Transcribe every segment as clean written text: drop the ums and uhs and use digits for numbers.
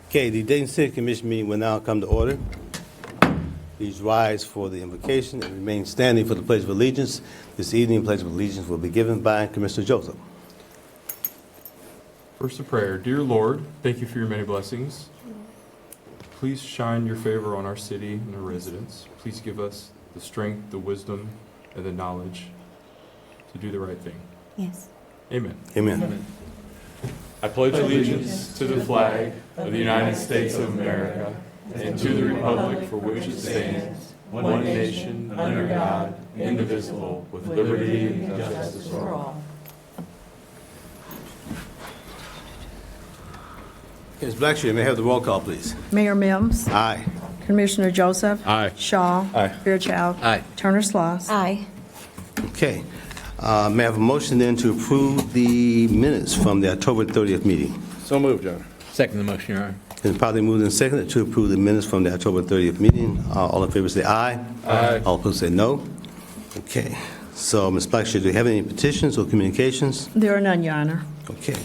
Okay, the Dayton City Commission meeting will now come to order. Please rise for the invocation and remain standing for the Pledge of Allegiance. This evening, the Pledge of Allegiance will be given by Commissioner Joseph. First, a prayer. Dear Lord, thank you for your many blessings. Please shine your favor on our city and our residents. Please give us the strength, the wisdom, and the knowledge to do the right thing. Yes. Amen. Amen. I pledge allegiance to the flag of the United States of America and to the republic for which it stands, one nation, under God, indivisible, with liberty and justice for all. Ms. Blackshear, may I have the roll call, please? Mayor Mims. Aye. Commissioner Joseph. Aye. Shaw. Aye. Fairchild. Aye. Turner-Sloss. Aye. Okay. May I have a motion then to approve the minutes from the October 30th meeting? So moved, Your Honor. Second the motion, Your Honor. It's probably moved and seconded to approve the minutes from the October 30th meeting. All in favor say aye. Aye. All opposed say no. Okay. So, Ms. Blackshear, do you have any petitions or communications? There are none, Your Honor. Okay.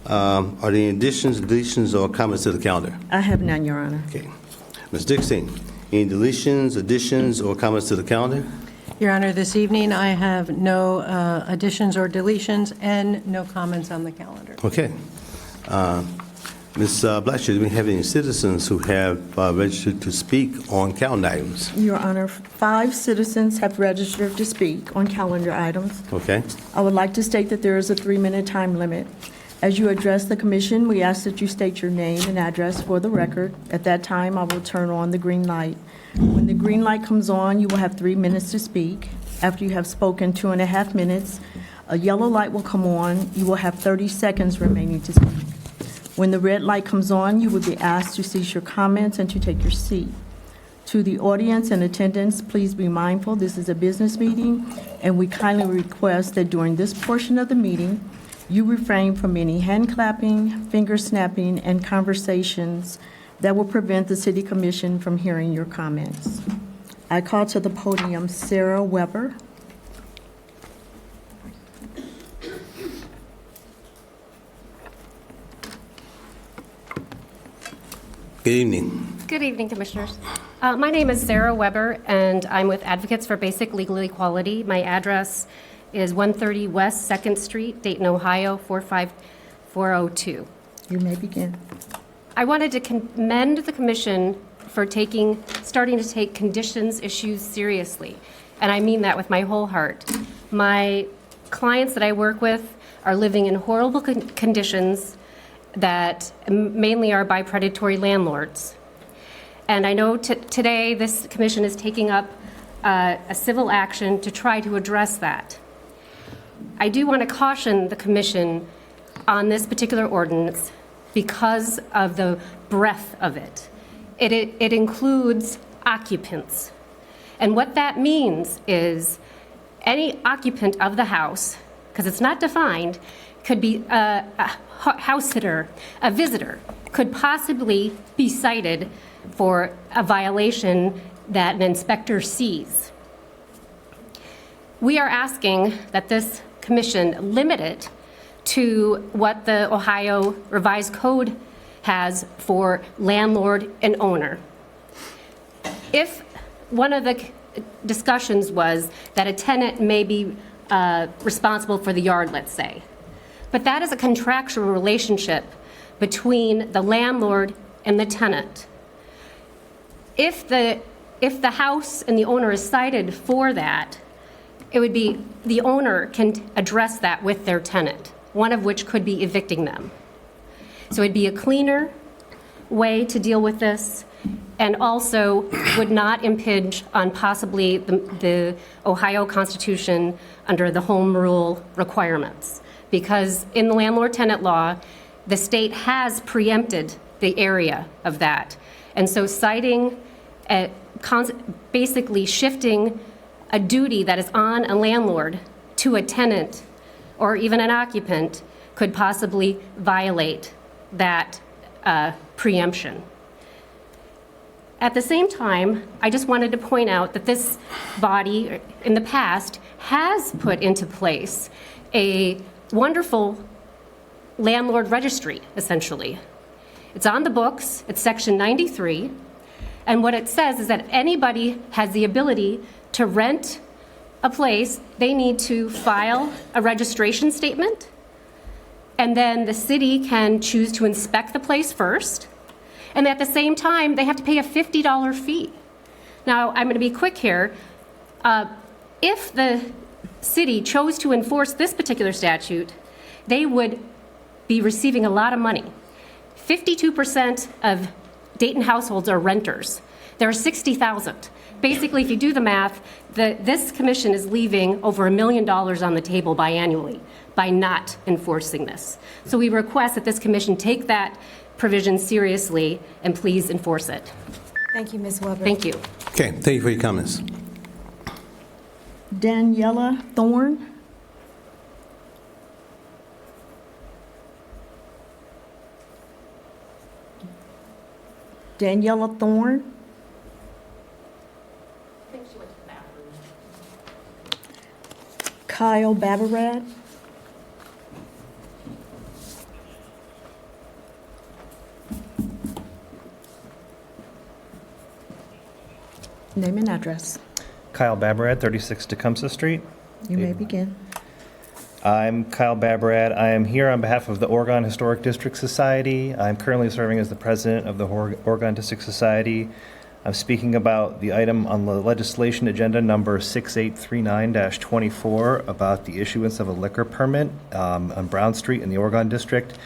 Are there any additions, deletions, or comments to the calendar? I have none, Your Honor. Okay. Ms. Dixon, any deletions, additions, or comments to the calendar? Your Honor, this evening I have no additions or deletions and no comments on the calendar. Okay. Ms. Blackshear, do we have any citizens who have registered to speak on calendar items? Your Honor, 5 citizens have registered to speak on calendar items. Okay. I would like to state that there is a 3-minute time limit. As you address the commission, we ask that you state your name and address for the record. At that time, I will turn on the green light. When the green light comes on, you will have 3 minutes to speak. After you have spoken 2.5 minutes, a yellow light will come on. You will have 30 seconds remaining to speak. When the red light comes on, you will be asked to cease your comments and to take your seat. To the audience and attendants, please be mindful this is a business meeting, and we kindly request that during this portion of the meeting, you refrain from any hand clapping, finger snapping, and conversations that will prevent the City Commission from hearing your comments. I call to the podium Sarah Weber. Good evening. Good evening, Commissioners. My name is Sarah Weber, and I'm with Advocates for Basic Legal Equality. My address is 130 West 2nd Street, Dayton, Ohio, 45402. You may begin. I wanted to commend the Commission for starting to take conditions issues seriously, and I mean that with my whole heart. My clients that I work with are living in horrible conditions that mainly are by predatory landlords. And I know today this Commission is taking up a civil action to try to address that. I do want to caution the Commission on this particular ordinance because of the breadth of it. It includes occupants. And what that means is any occupant of the house, because it's not defined, could be a house sitter, a visitor, could possibly be cited for a violation that an inspector sees. We are asking that this Commission limit it to what the Ohio Revised Code has for landlord and owner. If one of the discussions was that a tenant may be responsible for the yard, let's say, but that is a contractual relationship between the landlord and the tenant. If the house and the owner is cited for that, it would be the owner can address that with their tenant, one of which could be evicting them. So it'd be a cleaner way to deal with this, and also would not impinge on possibly the Ohio Constitution under the home rule requirements. Because in the landlord-tenant law, the state has preempted the area of that. And so citing, basically shifting a duty that is on a landlord to a tenant or even an occupant could possibly violate that preemption. At the same time, I just wanted to point out that this body in the past has put into place a wonderful landlord registry, essentially. It's on the books, it's section 93, and what it says is that anybody has the ability to rent a place. They need to file a registration statement, and then the city can choose to inspect the place first, and at the same time, they have to pay a $50 fee. Now, I'm going to be quick here. If the city chose to enforce this particular statute, they would be receiving a lot of money. 52% of Dayton households are renters. There are 60,000. Basically, if you do the math, this commission is leaving over $1 million on the table biannually by not enforcing this. So we request that this commission take that provision seriously and please enforce it. Thank you, Ms. Weber. Thank you. Okay, thank you for your comments. Daniela Thorne. Daniela Thorne. Kyle Babarad. Name and address. Kyle Babarad, 36 Tecumseh Street. You may begin. I'm Kyle Babarad. I am here on behalf of the Oregon Historic District Society. I'm currently serving as the president of the Oregon District Society. I'm speaking about the item on the legislation agenda number 6839-24 about the issuance of a liquor permit on Brown Street in the Oregon District.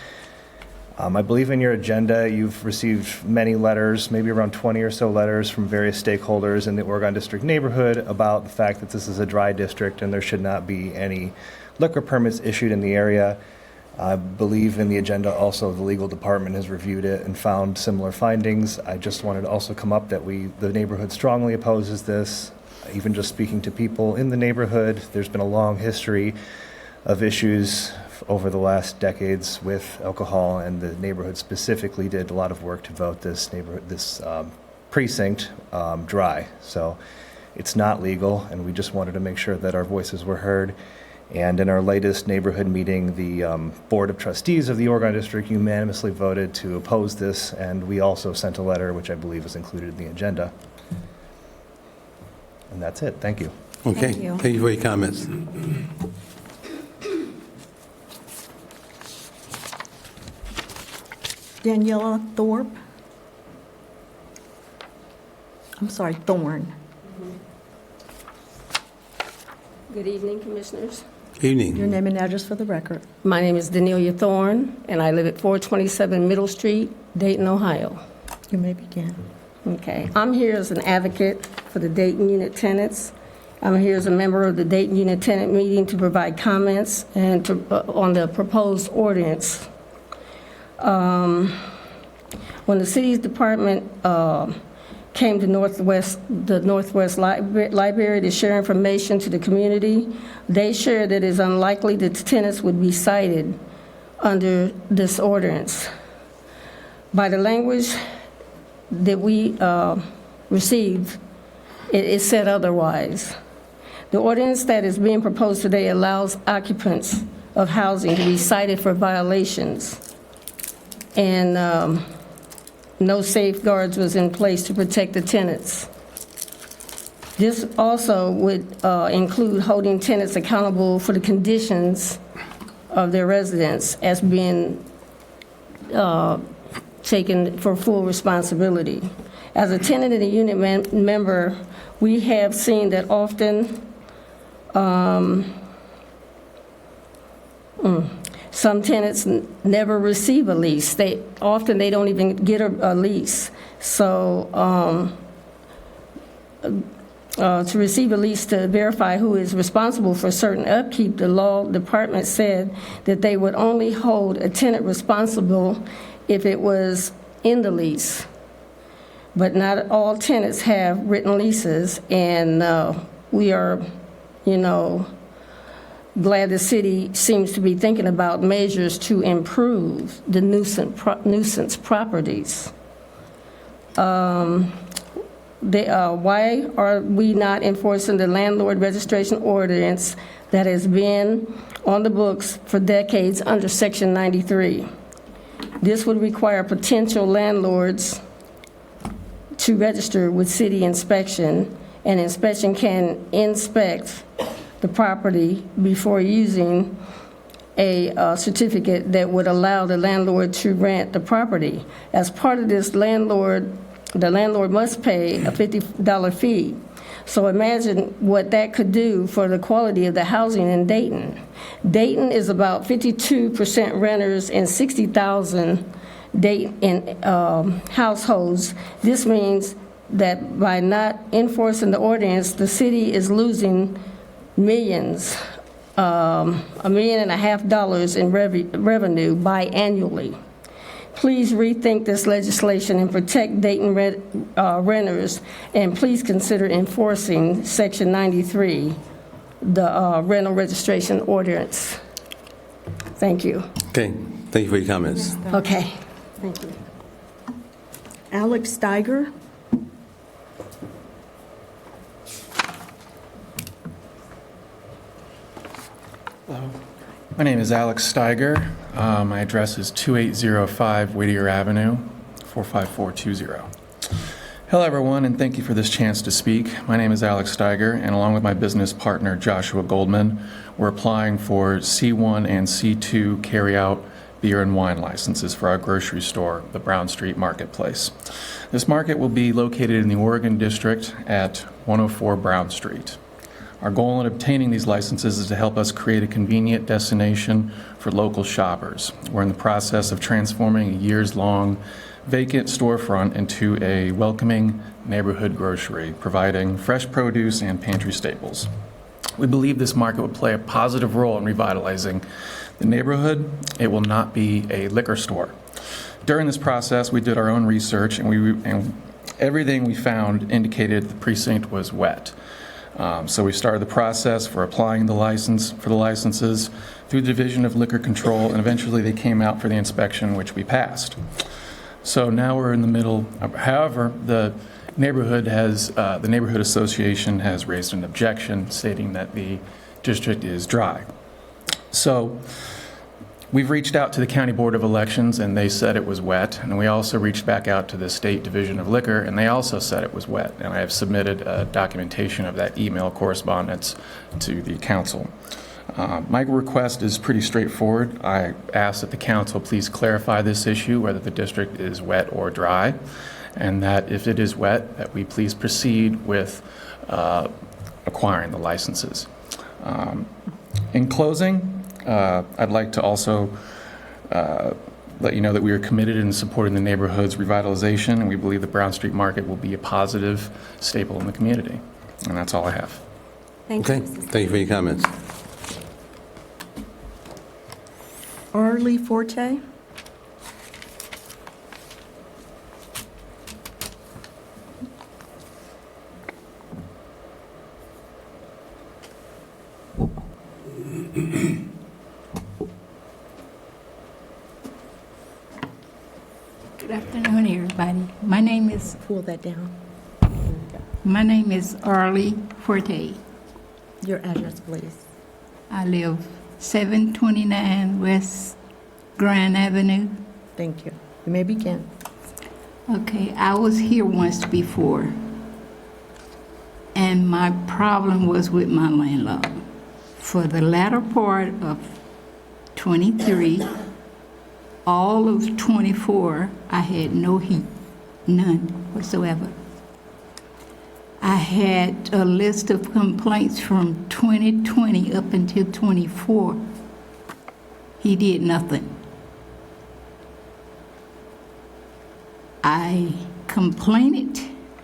I believe in your agenda you've received many letters, maybe around 20 or so letters from various stakeholders in the Oregon District neighborhood about the fact that this is a dry district and there should not be any liquor permits issued in the area. I believe in the agenda also the legal department has reviewed it and found similar findings. I just wanted to also come up that the neighborhood strongly opposes this. Even just speaking to people in the neighborhood, there's been a long history of issues over the last decades with alcohol, and the neighborhood specifically did a lot of work to vote this precinct dry. So it's not legal, and we just wanted to make sure that our voices were heard. And in our latest neighborhood meeting, the Board of Trustees of the Oregon District unanimously voted to oppose this, and we also sent a letter, which I believe is included in the agenda. And that's it. Thank you. Okay, Thank you. thank you for your comments. Daniela Thorpe. I'm sorry, Thorne. Good evening, Commissioners. Evening. Your name and address for the record. My name is Danelia Thorne, and I live at 427 Middle Street, Dayton, Ohio. You may begin. Okay. I'm here as an advocate for the Dayton unit tenants. I'm here as a member of the Dayton unit tenant meeting to provide comments and on the proposed ordinance. When the city's department came to the Northwest Library to share information to the community, they shared that it is unlikely that the tenants would be cited under this ordinance. By the language that we received, it said otherwise. The ordinance that is being proposed today allows occupants of housing to be cited for violations, and no safeguards was in place to protect the tenants. This also would include holding tenants accountable for the conditions of their residence as being taken for full responsibility. As a tenant and a unit member, we have seen that often some tenants never receive a lease. Often they don't even get a lease. So to receive a lease to verify who is responsible for certain upkeep, the law department said that they would only hold a tenant responsible if it was in the lease. But not all tenants have written leases, and we are, glad the city seems to be thinking about measures to improve the nuisance properties. Why are we not enforcing the landlord registration ordinance that has been on the books for decades under Section 93? This would require potential landlords to register with city inspection, and inspection can inspect the property before using a certificate that would allow the landlord to rent the property. As part of this, the landlord must pay a $50 fee. So imagine what that could do for the quality of the housing in Dayton. Dayton is about 52% renters and 60,000 households. This means that by not enforcing the ordinance, the city is losing millions, $1.5 million in revenue biannually. Please rethink this legislation and protect Dayton renters, and please consider enforcing Section 93, the rental registration ordinance. Thank you. Okay, thank you for your comments. Okay, thank you. Alex Steiger. My name is Alex Steiger. My address is 2805 Whittier Avenue, 45420. Hello, everyone, and thank you for this chance to speak. My name is Alex Steiger, and along with my business partner, Joshua Goldman, we're applying for C1 and C2 carryout beer and wine licenses for our grocery store, the Brown Street Marketplace. This market will be located in the Oregon District at 104 Brown Street. Our goal in obtaining these licenses is to help us create a convenient destination for local shoppers. We're in the process of transforming a years-long vacant storefront into a welcoming neighborhood grocery, providing fresh produce and pantry staples. We believe this market will play a positive role in revitalizing the neighborhood. It will not be a liquor store. During this process, we did our own research, and everything we found indicated the precinct was wet. So we started the process for applying the licenses through the Division of Liquor Control, and eventually they came out for the inspection, which we passed. So now we're in the middle. However, the neighborhood association has raised an objection, stating that the district is dry. So we've reached out to the County Board of Elections, and they said it was wet. And we also reached back out to the State Division of Liquor, and they also said it was wet. And I have submitted documentation of that email correspondence to the council. My request is pretty straightforward. I ask that the council please clarify this issue, whether the district is wet or dry, and that if it is wet, that we please proceed with acquiring the licenses. In closing, I'd like to also let you know that we are committed in supporting the neighborhood's revitalization, and we believe the Brown Street Market will be a positive staple in the community. And that's all I have. Okay, thank you for your comments. Arlie Forte. Good afternoon, everybody. My name is Pull that down. Arlie Forte. Your address, please. I live 729 West Grand Avenue. Thank you. You may begin. Okay, I was here once before, and my problem was with my landlord. For the latter part of 23, all of 24, I had no heat, none whatsoever. I had a list of complaints from 2020 up until 24. He did nothing. I complained.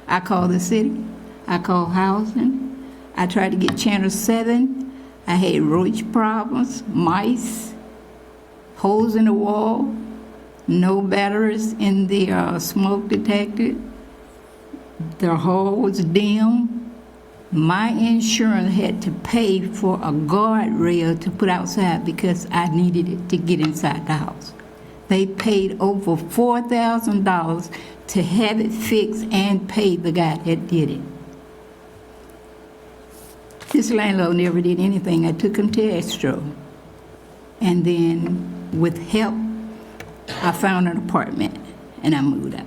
I called the city. I called housing. I tried to get Channel 7. I had roach problems, mice, holes in the wall, no batteries in the smoke detector. The hall was dim. My insurance had to pay for a guardrail to put outside because I needed it to get inside the house. They paid over $4,000 to have it fixed and pay the guy that did it. This landlord never did anything. I took him to Astro. And then with help I found an apartment and I moved out.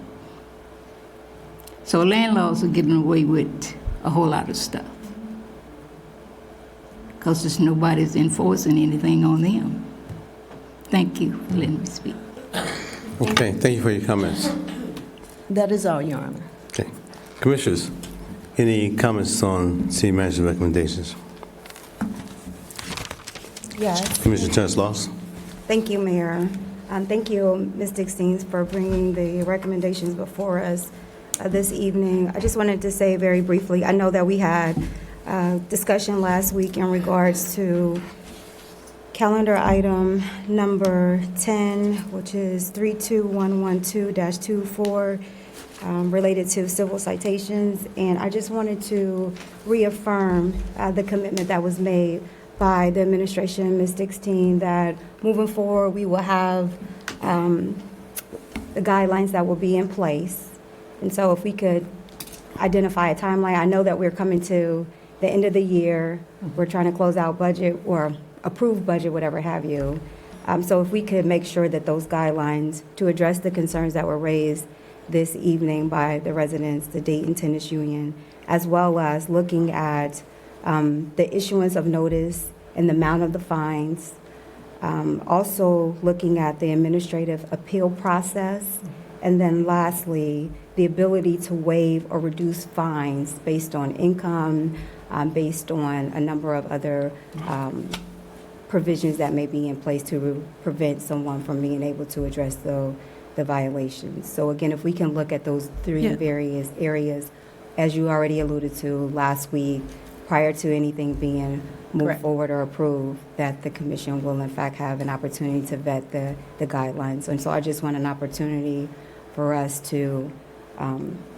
So landlords are getting away with a whole lot of stuff because there's nobody's enforcing anything on them. Thank you for letting me speak. Okay, thank you for your comments. That is all, Your Honor. Okay. Commissioners, any comments on city manager's recommendations? Yes. Commissioner Turner-Sloss? Thank you, Mayor. Thank you, Ms. Dixon, for bringing the recommendations before us this evening. I just wanted to say very briefly, I know that we had discussion last week in regards to calendar item number 10, which is 32112-24, related to civil citations. And I just wanted to reaffirm the commitment that was made by the administration, Ms. Dixon, that moving forward, we will have the guidelines that will be in place. And so if we could identify a timeline, I know that we're coming to the end of the year. We're trying to close out budget or approve budget, whatever have you. So if we could make sure that those guidelines to address the concerns that were raised this evening by the residents, the Dayton Tennis Union, as well as looking at the issuance of notice and the amount of the fines. Also looking at the administrative appeal process. And then lastly, the ability to waive or reduce fines based on income, based on a number of other provisions that may be in place to prevent someone from being able to address the violations. So again, if we can look at those three various areas, as you already alluded to last week, prior to anything being moved forward or approved, that the commission will in fact have an opportunity to vet the guidelines. And so I just want an opportunity for us to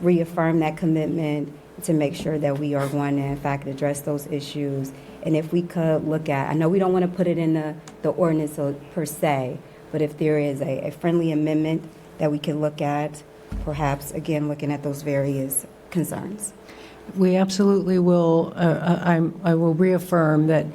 reaffirm that commitment, to make sure that we are going to in fact address those issues. And if we could look at, I know we don't want to put it in the ordinance per se, but if there is a friendly amendment that we can look at, perhaps again looking at those various concerns. We absolutely will. I will reaffirm that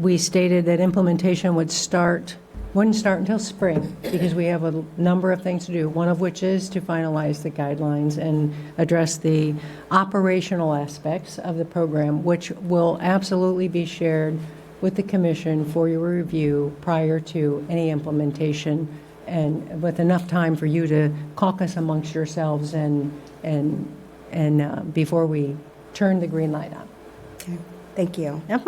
we stated that implementation wouldn't start until spring, because we have a number of things to do, one of which is to finalize the guidelines and address the operational aspects of the program, which will absolutely be shared with the commission for your review prior to any implementation, and with enough time for you to caucus amongst yourselves and before we turn the green light on. Okay. Thank you. Yep.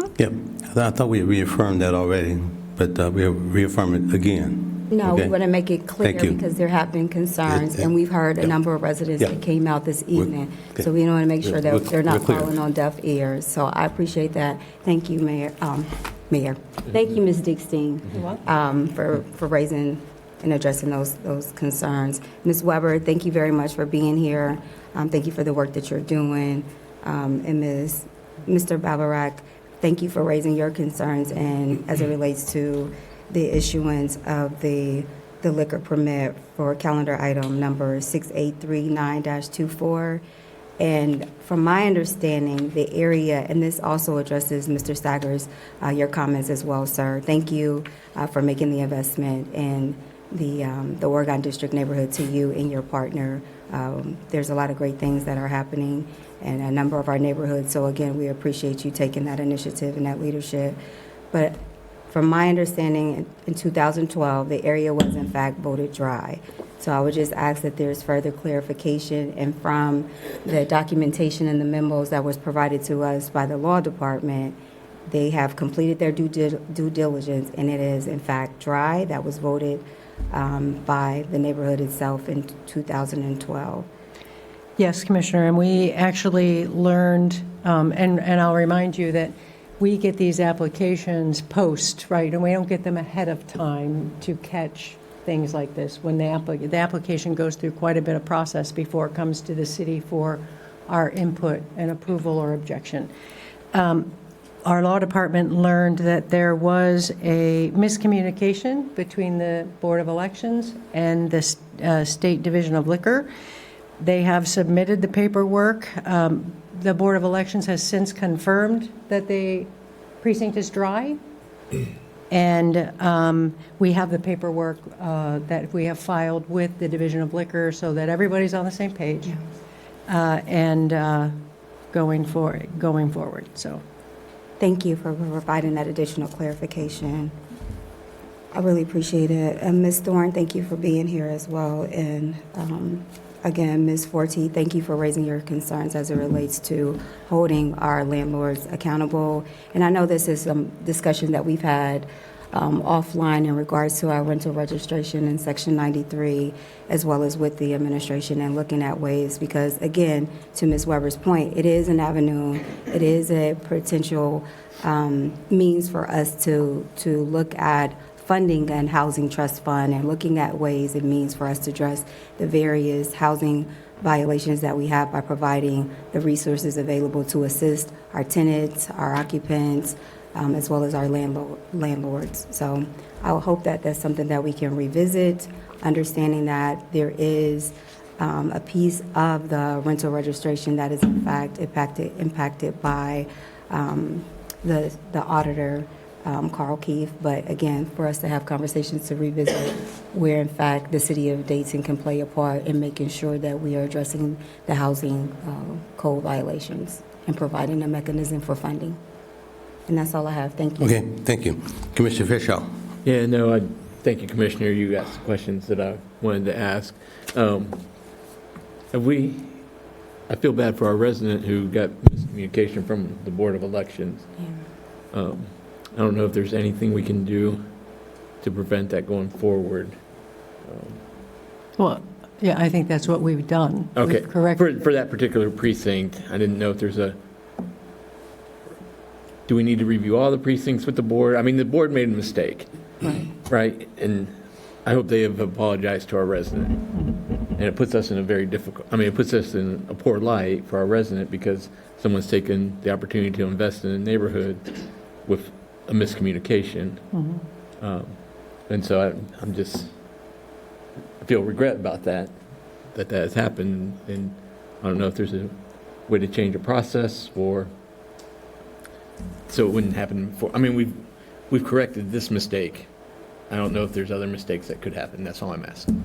I thought we reaffirmed that already, but we'll reaffirm it again. No, Okay. we want to make it clear because there have been concerns, and we've heard a number of residents that came out this evening. Okay. So we want to make sure that they're not we're clear. falling on deaf ears. So I appreciate that. Thank you, Mayor. Thank you, Ms. Dickstein, for raising and addressing those concerns. Ms. Weber, thank you very much for being here. Thank you for the work that you're doing. And Mr. Babarak, thank you for raising your concerns and as it relates to the issuance of the liquor permit for calendar item number 6839-24. And from my understanding, the area, and this also addresses Mr. Steiger's, your comments as well, sir. Thank you for making the investment in the Oregon District neighborhood to you and your partner. There's a lot of great things that are happening in a number of our neighborhoods. So again, we appreciate you taking that initiative and that leadership. But from my understanding, in 2012, the area was in fact voted dry. So I would just ask that there's further clarification, and from the documentation and the memos that was provided to us by the law department, they have completed their due diligence, and it is in fact dry. That was voted by the neighborhood itself in 2012. Yes, Commissioner, and we actually learned, and I'll remind you that we get these applications post, right, and we don't get them ahead of time to catch things like this. When the application goes through quite a bit of process before it comes to the city for our input and approval or objection. Our law department learned that there was a miscommunication between the Board of Elections and the State Division of Liquor. They have submitted the paperwork. The Board of Elections has since confirmed that the precinct is dry. And we have the paperwork that we have filed with the Division of Liquor so that everybody's on the same page. And going forward, so. Thank you for providing that additional clarification. I really appreciate it. And Ms. Thorne, thank you for being here as well. And again, Ms. Forte, thank you for raising your concerns as it relates to holding our landlords accountable. And I know this is some discussion that we've had offline in regards to our rental registration in Section 93, as well as with the administration and looking at ways, because again, to Ms. Weber's point, it is an avenue, it is a potential means for us to look at funding and housing trust fund and looking at ways it means for us to address the various housing violations that we have by providing the resources available to assist our tenants, our occupants, as well as our landlords. So I would hope that that's something that we can revisit, understanding that there is a piece of the rental registration that is in fact impacted by the auditor, Carl Keefe. But again, for us to have conversations to revisit where in fact the city of Dayton can play a part in making sure that we are addressing the housing code violations and providing a mechanism for funding. And that's all I have. Thank you. Okay, thank you. Commissioner Fisher. Yeah, no, thank you, Commissioner. You asked the questions that I wanted to ask. I feel bad for our resident who got miscommunication from the Board of Elections. Yeah. I don't know if there's anything we can do to prevent that going forward. Well, yeah, I think that's what we've done. Okay, We've corrected. for that particular precinct, I didn't know if there's do we need to review all the precincts with the board? I mean, the board made a mistake, right? And I hope they have apologized to our resident. And it puts us in it puts us in a poor light for our resident because someone's taken the opportunity to invest in a neighborhood with a miscommunication. And so I feel regret about that has happened. And I don't know if there's a way to change the process so it wouldn't happen before. I mean, we've corrected this mistake. I don't know if there's other mistakes that could happen. That's all I'm asking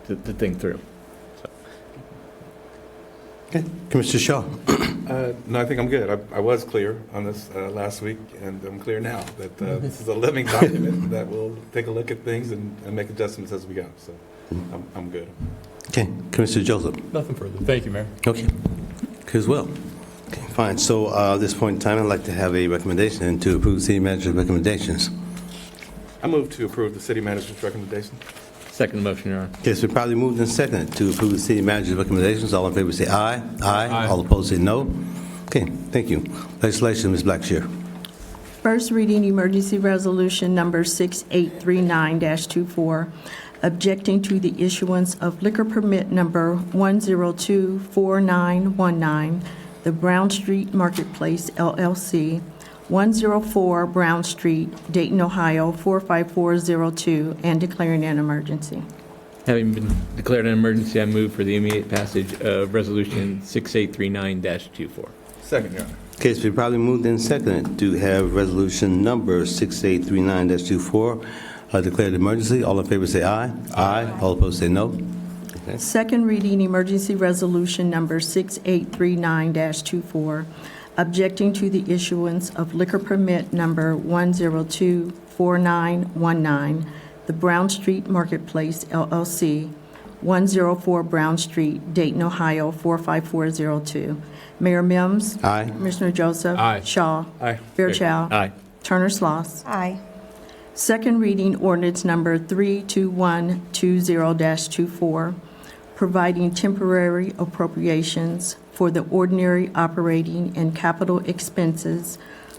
to think through. So. Okay, Commissioner Shaw. No, I think I'm good. I was clear on this last week, and I'm clear now that this is a living document that will take a look at things and make adjustments as we go. So I'm good. Okay, Commissioner Joseph. Nothing further. Thank you, Mayor. Okay, as well. Okay, fine. So at this point in time, I'd like to have a recommendation to approve the city manager's recommendations. I move to approve the city manager's recommendation. Second motion, Your Honor. Okay, so probably moved and seconded to approve the city manager's recommendations. All in favor say aye. Aye. All opposed say no. Okay, thank you. Legislation, Ms. Blackshear. First reading, emergency resolution number 6839-24, objecting to the issuance of liquor permit number 1024919, the Brown Street Marketplace LLC, 104 Brown Street, Dayton, Ohio, 45402, and declaring an emergency. Having been declared an emergency, I move for the immediate passage of Resolution 6839-24. Second, Your Honor. Okay, it's been probably moved and seconded to have resolution number 6839-24 declared emergency. All in favor say aye. Aye. All opposed say no. Okay. Second reading, emergency resolution number 6839-24, objecting to the issuance of liquor permit number 1024919, the Brown Street Marketplace LLC, 104 Brown Street, Dayton, Ohio, 45402. Mayor Mims. Aye. Commissioner Joseph. Aye. Shaw. Aye. Fairchild. Aye. Turner-Sloss. Aye. Second reading, ordinance number 32120-24, providing temporary appropriations for the ordinary operating and capital expenses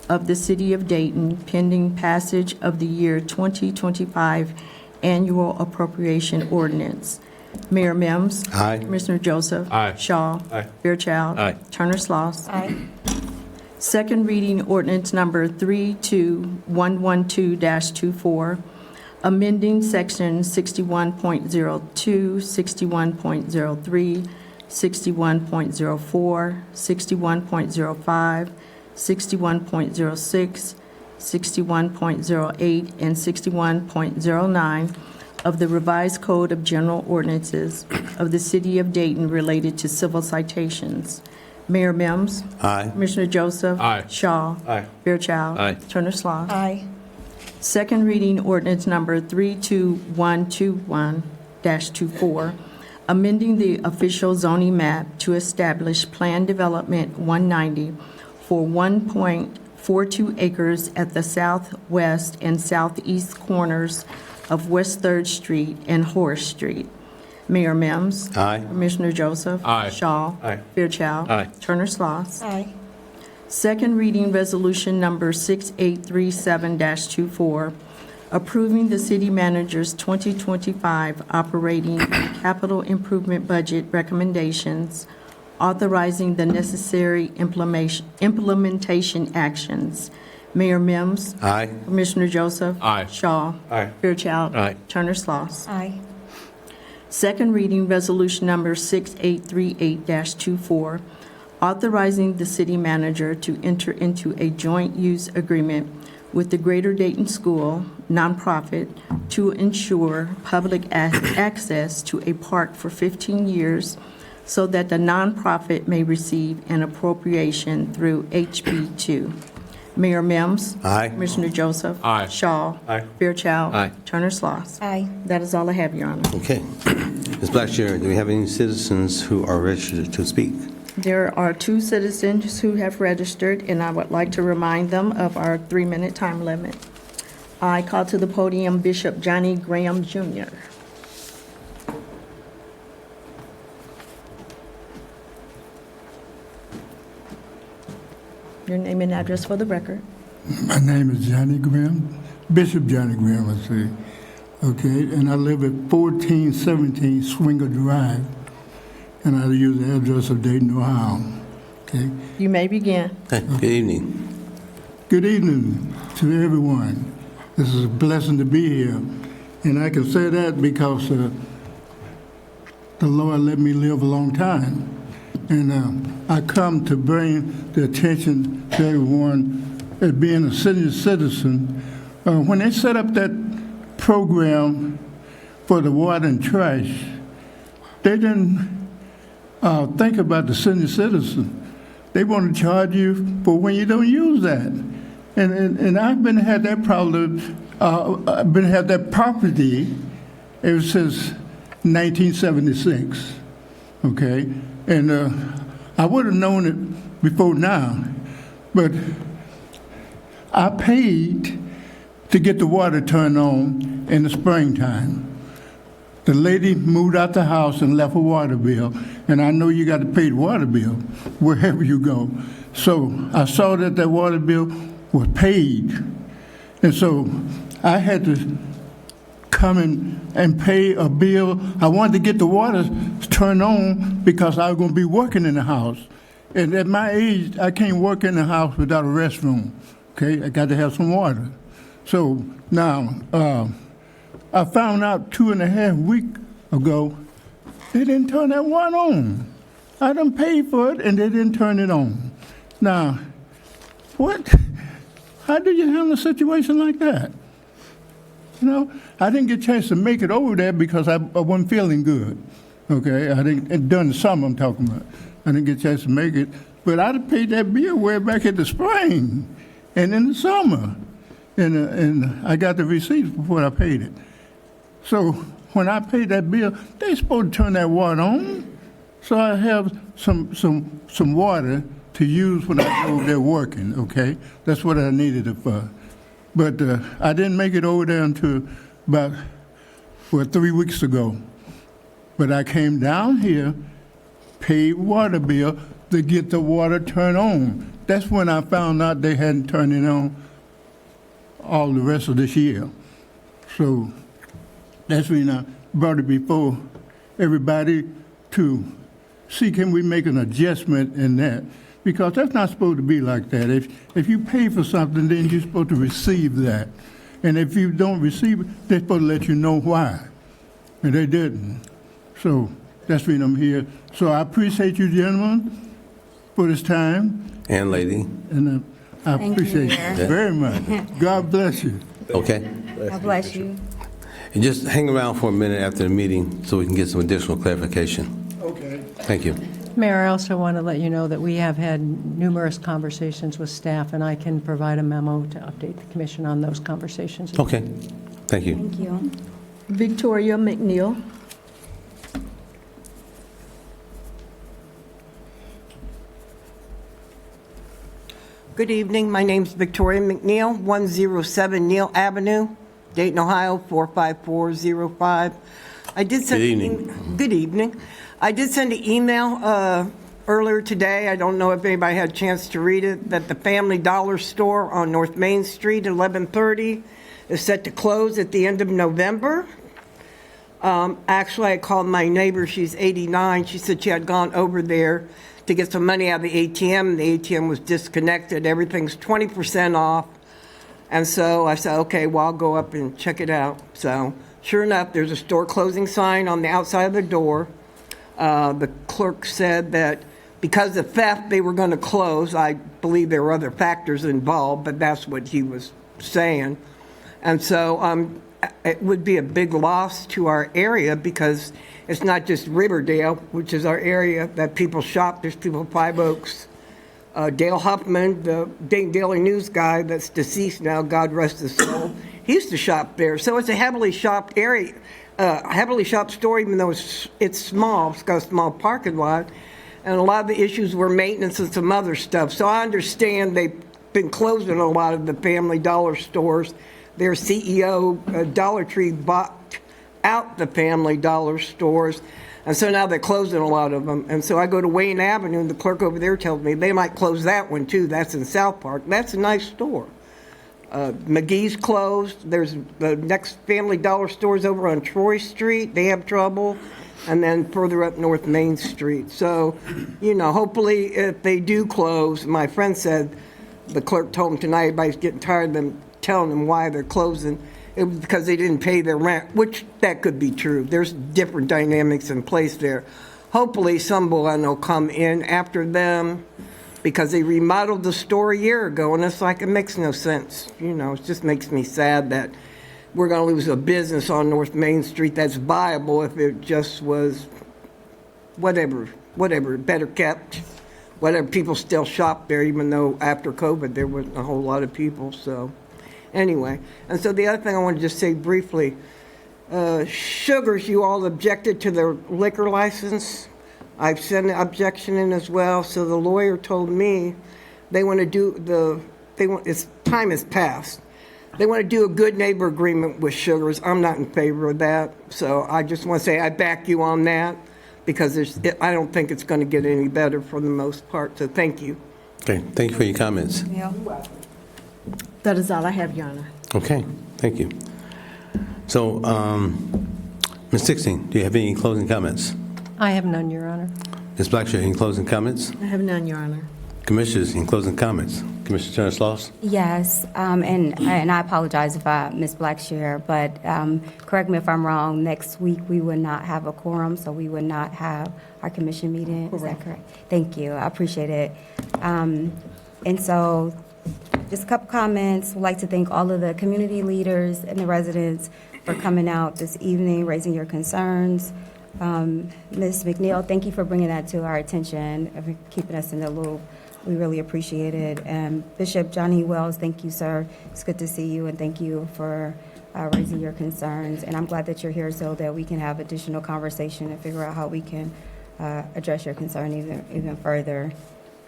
of the City of Dayton pending passage of the year 2025 annual appropriation ordinance. Mayor Mims. Aye. Commissioner Joseph. Aye. Shaw. Aye. Fairchild. Aye. Turner-Sloss. Aye. Second reading, ordinance number 32112-24, amending section 61.02, 61.03, 61.04, 61.05, 61.06, 61.08, and 61.09 of the Revised Code of General Ordinances of the City of Dayton related to civil citations. Mayor Mims. Aye. Commissioner Joseph. Aye. Shaw. Aye. Fairchild. Aye. Turner-Sloss. Aye. Second reading ordinance number 32121-24, amending the official zoning map to establish Plan Development 190 for 1.42 acres at the southwest and southeast corners of West 3rd Street and Horace Street. Mayor Mims. Aye. Commissioner Joseph. Aye. Shaw. Aye. Fairchild. Aye. Turner-Sloss. Aye. Second reading resolution number 6837-24, approving the city manager's 2025 operating and capital improvement budget recommendations, authorizing the necessary implementation actions. Mayor Mims. Aye. Commissioner Joseph. Aye. Shaw. Aye. Fairchild. Aye. Turner-Sloss. Aye. Second reading resolution number 6838-24, authorizing the city manager to enter into a joint use agreement with the Greater Dayton School nonprofit to ensure public access to a park for 15 years so that the nonprofit may receive an appropriation through HB 2. Mayor Mims. Aye. Commissioner Joseph. Aye. Shaw. Aye. Fairchild. Aye. Turner-Sloss. Aye. That is all I have, Your Honor. Okay. Ms. Blackshear, do we have any citizens who are registered to speak? There are 2 citizens who have registered, and I would like to remind them of our 3-minute time limit. I call to the podium Bishop Johnny Graham, Jr. Your name and address for the record. My name is Johnny Graham, Bishop Johnny Graham, I say. Okay, and I live at 1417 Swinger Drive, and I use the address of Dayton, Ohio. Okay. You may begin. Hey, good evening. Good evening to everyone. This is a blessing to be here, and I can say that because the Lord let me live a long time, and I come to bring the attention to everyone as being a city citizen. When they set up that program for the water and trash, they didn't think about the senior citizen. They want to charge you for when you don't use that. And I've been had that problem, I've been had that property ever since 1976, okay? And I would have known it before now, but I paid to get the water turned on in the springtime. The lady moved out the house and left a water bill, and I know you got to pay the water bill wherever you go. So I saw that that water bill was paid, and so I had to come in and pay a bill. I wanted to get the water turned on because I was going to be working in the house. And at my age, I can't work in the house without a restroom, okay? I got to have some water. So now, I found out 2.5 weeks ago, they didn't turn that water on. I done paid for it, and they didn't turn it on. Now, what? How do you handle a situation like that? You know, I didn't get a chance to make it over there because I wasn't feeling good. Okay, I didn't, during the summer I'm talking about. I didn't get a chance to make it, but I'd have paid that bill way back in the spring and in the summer. And I got the receipts before I paid it. So when I paid that bill, they supposed to turn that water on. So I have some water to use when I go over there working, okay? That's what I needed it for. But I didn't make it over there until about, 3 weeks ago. But I came down here, paid water bill to get the water turned on. That's when I found out they hadn't turned it on all the rest of this year. So that's when I brought it before everybody to see can we make an adjustment in that. Because that's not supposed to be like that. If you pay for something, then you're supposed to receive that. And if you don't receive it, they're supposed to let you know why. And they didn't. So that's when I'm here. So I appreciate you gentlemen for this time. And lady. And I Thank you, appreciate Mayor. it very much. God bless you. Okay? God bless you. And just hang around for a minute after the meeting so we can get some additional clarification. Okay. Thank you. Mayor, I also want to let you know that we have had numerous conversations with staff, and I can provide a memo to update the commission on those conversations. Okay. Thank you. Thank you. Victoria McNeil. Good evening. My name's Victoria McNeil, 107 Neal Avenue, Dayton, Ohio, 45405. I did send Good evening. Good evening. I did send an email earlier today. I don't know if anybody had a chance to read it, that the Family Dollar store on North Main Street, 1130, is set to close at the end of November. Actually, I called my neighbor. She's 89. She said she had gone over there to get some money out of the ATM. The ATM was disconnected. Everything's 20% off. And so I said, okay, well, I'll go up and check it out. So sure enough, there's a store closing sign on the outside of the door. The clerk said that because of theft, they were going to close. I believe there were other factors involved, but that's what he was saying. And so it would be a big loss to our area because it's not just Riverdale, which is our area that people shop. There's people in Five Oaks. Dale Huffman, the Dayton Daily News guy that's deceased now, God rest his soul, he used to shop there. So it's a heavily shopped area, heavily shopped store, even though it's small. It's got a small parking lot. And a lot of the issues were maintenance and some other stuff. So I understand they've been closing a lot of the Family Dollar stores. Their CEO, Dollar Tree, bought out the Family Dollar stores, and so now they're closing a lot of them. And so I go to Wayne Avenue, and the clerk over there tells me they might close that one too. That's in South Park. That's a nice store. McGee's closed. There's the next Family Dollar stores over on Troy Street. They have trouble. And then further up North Main Street. So, hopefully if they do close, my friend said, the clerk told him tonight, everybody's getting tired of them telling them why they're closing. It was because they didn't pay their rent, which that could be true. There's different dynamics in place there. Hopefully someone will come in after them because they remodeled the store a year ago, and it's like it makes no sense. It just makes me sad that we're going to lose a business on North Main Street that's viable if it just was whatever, better kept, whatever. People still shop there, even though after COVID there wasn't a whole lot of people, so. Anyway, and so the other thing I want to just say briefly, Sugars, you all objected to their liquor license. I've sent an objection in as well. So the lawyer told me they want to do it's time has passed. They want to do a good neighbor agreement with Sugars. I'm not in favor of that. So I just want to say I back you on that because I don't think it's going to get any better for the most part. So thank you. Okay, thank you for your comments. Yeah. That is all I have, Your Honor. Okay, thank you. So, Ms. Dixon, do you have any closing comments? I have none, Your Honor. Ms. Blackshear, any closing comments? I have none, Your Honor. Commissioners, any closing comments? Commissioner Turner-Sloss? Yes, and I apologize if I missed Blackshear, but correct me if I'm wrong, next week we would not have a quorum, so we would not have our commission meeting. Is that correct? Thank you, I appreciate it. And so, just a couple comments. I'd like to thank all of the community leaders and the residents for coming out this evening, raising your concerns. Ms. McNeil, thank you for bringing that to our attention, and keeping us in the loop. We really appreciate it. And Bishop Johnny Wells, thank you, sir. It's good to see you, and thank you for raising your concerns. And I'm glad that you're here so that we can have additional conversation and figure out how we can address your concern even further.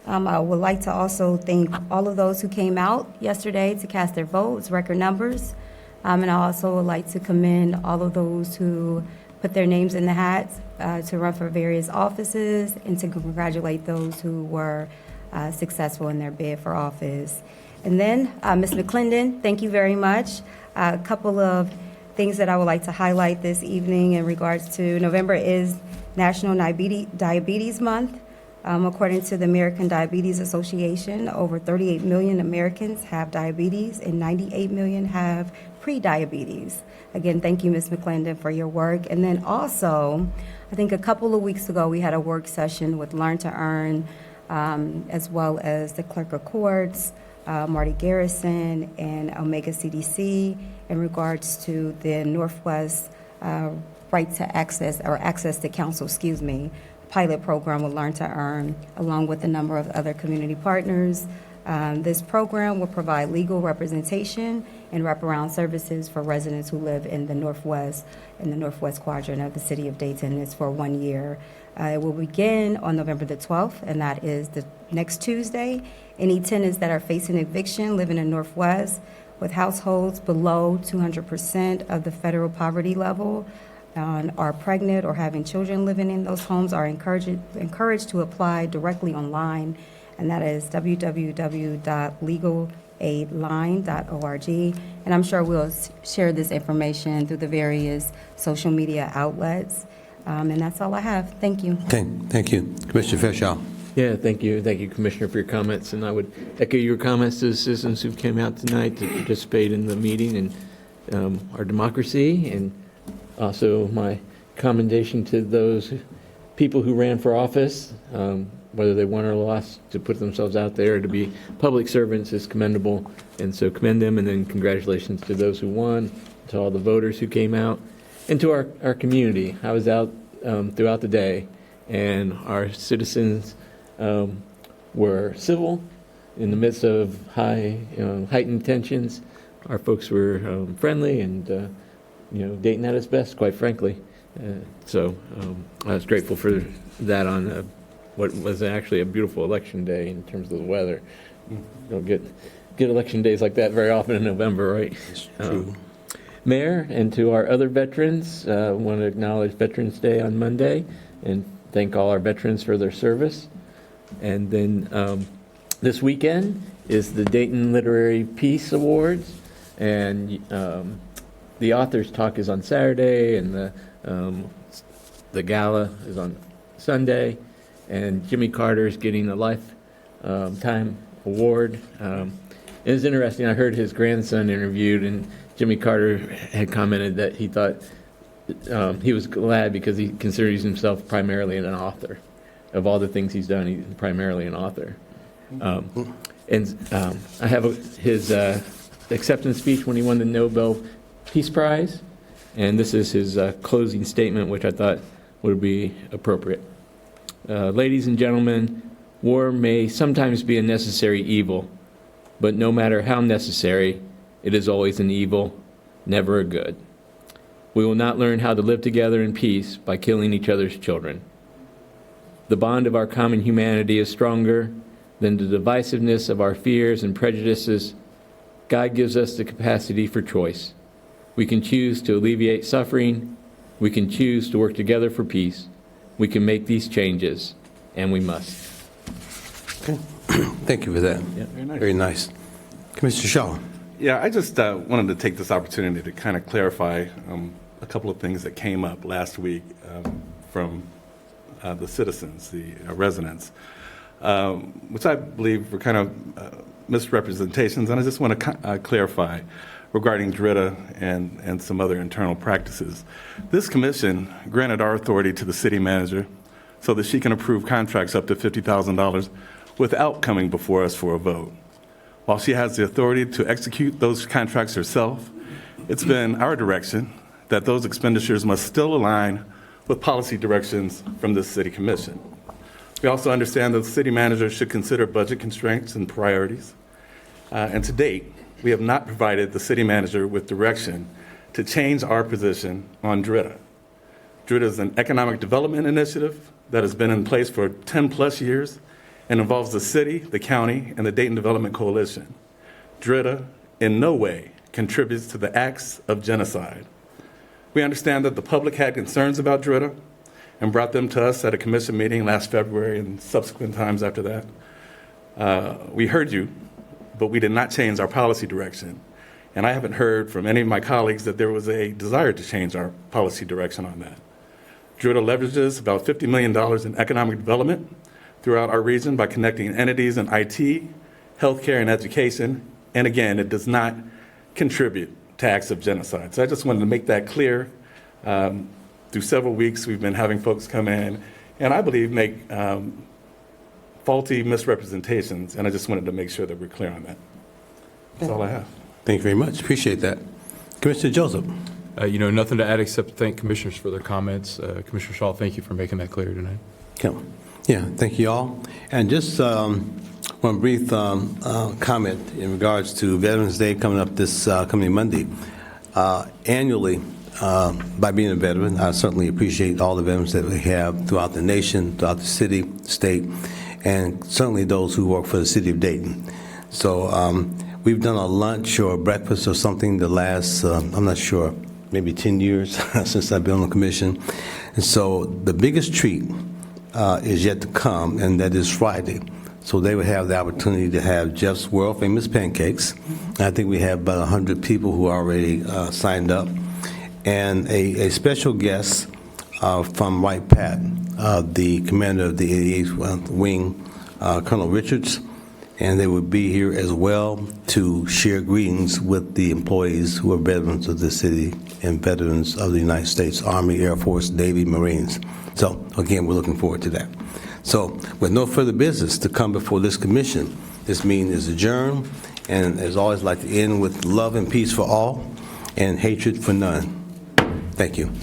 I would like to also thank all of those who came out yesterday to cast their votes, record numbers. And I also would like to commend all of those who put their names in the hat to run for various offices, and to congratulate those who were successful in their bid for office. And then, Ms. McClendon, thank you very much. A couple of things that I would like to highlight this evening in regards to November is National Diabetes Month. According to the American Diabetes Association, over 38 million Americans have diabetes and 98 million have pre-diabetes. Again, thank you, Ms. McClendon, for your work. And then also, I think a couple of weeks ago, we had a work session with Learn to Earn, as well as the Clerk of Courts, Marty Garrison and Omega CDC in regards to the Northwest right to access, or access to counsel, pilot program with Learn to Earn, along with a number of other community partners. This program will provide legal representation and wraparound services for residents who live in the Northwest quadrant of the city of Dayton. It's for 1 year. It will begin on November the 12th, and that is the next Tuesday. Any tenants that are facing eviction living in Northwest with households below 200% of the federal poverty level, are pregnant or having children living in those homes, are encouraged to apply directly online, and that is www.legalaidline.org. And I'm sure we'll share this information through the various social media outlets. And that's all I have. Thank you. Okay, thank you. Commissioner Fairchild. Yeah, thank you. Thank you, Commissioner, for your comments. And I would echo your comments to the citizens who came out tonight to participate in the meeting and our democracy. And also my commendation to those people who ran for office, whether they won or lost, to put themselves out there to be public servants is commendable. And so commend them. And then congratulations to those who won, to all the voters who came out, and to our community. I was out throughout the day, and our citizens were civil in the midst of heightened tensions. Our folks were friendly, and Dayton at its best, quite frankly. So I was grateful for that on what was actually a beautiful election day in terms of the weather. You don't get election days like that very often in November, right? It's true. Mayor, and to our other veterans, I want to acknowledge Veterans Day on Monday and thank all our veterans for their service. And then this weekend is the Dayton Literary Peace Awards, and the authors' talk is on Saturday, and the gala is on Sunday, and Jimmy Carter is getting a lifetime award. It was interesting. I heard his grandson interviewed, and Jimmy Carter had commented that he thought he was glad because he considers himself primarily an author. Of all the things he's done, he's primarily an author. And I have his acceptance speech when he won the Nobel Peace Prize, and this is his closing statement, which I thought would be appropriate. Ladies and gentlemen, war may sometimes be a necessary evil, but no matter how necessary, it is always an evil, never a good. We will not learn how to live together in peace by killing each other's children. The bond of our common humanity is stronger than the divisiveness of our fears and prejudices. God gives us the capacity for choice. We can choose to alleviate suffering. We can choose to work together for peace. We can make these changes, and we must. Okay. Thank you for that. Yeah. Very nice. Commissioner Shaw. Yeah, I just wanted to take this opportunity to kind of clarify a couple of things that came up last week from the citizens, the residents, which I believe were kind of misrepresentations, and I just want to clarify regarding DRITA and some other internal practices. This commission granted our authority to the city manager so that she can approve contracts up to $50,000 without coming before us for a vote. While she has the authority to execute those contracts herself, it's been our direction that those expenditures must still align with policy directions from the city commission. We also understand that the city manager should consider budget constraints and priorities. And to date, we have not provided the city manager with direction to change our position on DRITA. DRITA is an economic development initiative that has been in place for 10 plus years and involves the city, the county, and the Dayton Development Coalition. DRITA in no way contributes to the acts of genocide. We understand that the public had concerns about DRITA and brought them to us at a commission meeting last February and subsequent times after that. We heard you, but we did not change our policy direction. And I haven't heard from any of my colleagues that there was a desire to change our policy direction on that. DRITA leverages about $50 million in economic development throughout our region by connecting entities in IT, healthcare, and education. And again, it does not contribute to acts of genocide. So I just wanted to make that clear. Through several weeks, we've been having folks come in and I believe make faulty misrepresentations, and I just wanted to make sure that we're clear on that. That's all I have. Thank you very much. Appreciate that. Commissioner Joseph. Nothing to add except to thank commissioners for their comments. Commissioner Shaw, thank you for making that clear tonight. Yeah, thank you all. And just one brief comment in regards to Veterans Day coming up this coming Monday. Annually, by being a veteran, I certainly appreciate all the veterans that we have throughout the nation, throughout the city, state, and certainly those who work for the city of Dayton. So we've done a lunch or a breakfast or something the last, I'm not sure, maybe 10 years since I've been on the commission. And so the biggest treat is yet to come, and that is Friday. So they would have the opportunity to have Jeff's world-famous pancakes. I think we have about 100 people who already signed up. And a special guest from Wright Pat, the commander of the 88th Wing, Colonel Richards, and they would be here as well to share greetings with the employees who are veterans of the city and veterans of the United States Army, Air Force, Navy, Marines. So, again, we're looking forward to that. So, with no further business to come before this commission, this meeting is adjourned, and as always, I'd like to end with love and peace for all and hatred for none. Thank you.